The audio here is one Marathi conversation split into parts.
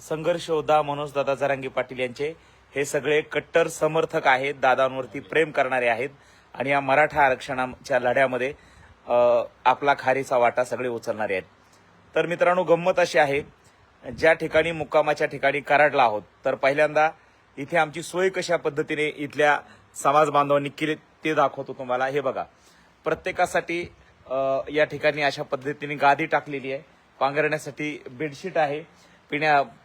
संघर्ष योद्धा मनोजदादा जरांगे पाटील यांचे हे सगळे कट्टर समर्थक आहेत, दादांवरती प्रेम करणारे आहेत आणि या मराठा आरक्षणाच्या लढ्यामध्ये आपला खारीचा वाटा सगळे उचलणारे आहेत. तर मित्रांनो, गंमत अशी आहे, ज्या ठिकाणी मुक्कामाच्या ठिकाणी कराडला आहोत, तर पहिल्यांदा इथे आमची सोय कशा पद्धतीने इथल्या समाज बांधवांनी केली ते दाखवतो तुम्हाला. हे बघा, प्रत्येकासाठी या ठिकाणी अशा पद्धतीने गादी टाकलेली आहे, पांघरण्यासाठी बेडशीट आहे,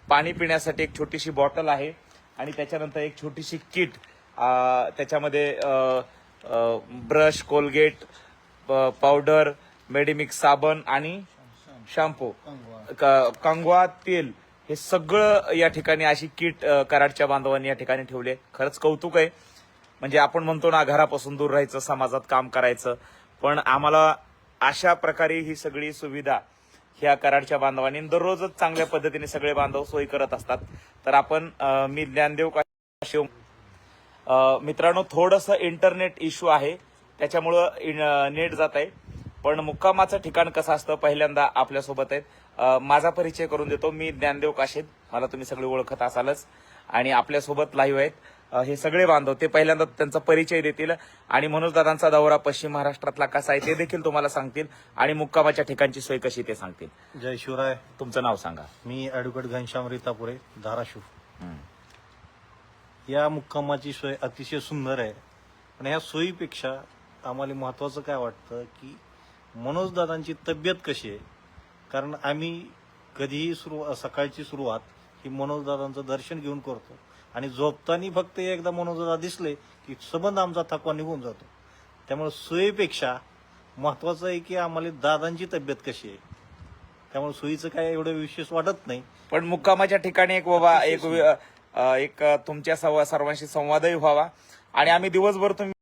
पाणी पिण्यासाठी एक छोटीशी बॉटल आहे आणि त्याच्यानंतर एक छोटीशी किट, त्याच्यामध्ये ब्रश, कोलगेट, पावडर, मेडिमिक्स साबण आणि शॅम्पू, कंगवा, तेल, हे सगळं या ठिकाणी अशी किट कराडच्या बांधवांनी या ठिकाणी ठेवली आहे. खरंच कौतुक आहे. म्हणजे आपण म्हणतो ना, घरापासून दूर राहायचं, समाजात काम करायचं, पण आम्हाला अशा प्रकारे ही सगळी सुविधा ह्या कराडच्या बांधवांनी दररोजच चांगल्या पद्धतीने सगळे बांधव सोयी करत असतात. तर आपण मी ज्ञानदेव काशीव. मित्रांनो, थोडंसं इंटरनेट इश्यू आहे, त्याच्यामुळं नेट जात आहे, पण मुक्कामाचं ठिकाण कसं असतं पहिल्यांदा आपल्यासोबत आहेत. माझा परिचय करून देतो. मी ज्ञानदेव काशीद, मला तुम्ही सगळे ओळखत असालच, आणि आपल्यासोबत लाईव्ह आहेत हे सगळे बांधव. ते पहिल्यांदा त्यांचा परिचय देतील आणि मनोजदादांचा दौरा पश्चिम महाराष्ट्रातला कसा आहे ते देखील तुम्हाला सांगतील आणि मुक्कामाच्या ठिकाणची सोय कशी ते सांगतील. जय शिवराय. तुमचं नाव सांगा. मी ॲडव्होकेट घनश्याम रीतापुरे, धाराशिव. या मुक्कामाची सोय अतिशय सुंदर आहे, पण ह्या सोयीपेक्षा आम्हाला महत्वाचं काय वाटतं की मनोजदादांची तब्येत कशी आहे. कारण आम्ही कधीही सकाळची सुरुवात ही मनोजदादांचं दर्शन घेऊन करतो आणि झोपताना फक्त एकदा मनोजदादा दिसले की संबंध आमचा थकवा निघून जातो. त्यामुळे सोयीपेक्षा महत्वाचं आहे की आम्हाला दादांची तब्येत कशी आहे. त्यामुळे सोयीचं काय एवढं विशेष वाटत नाही, पण मुक्कामाच्या ठिकाणी एक बाबा एक तुमच्या सर्वांशी संवादही व्हावा आणि आम्ही दिवसभर तुम्ही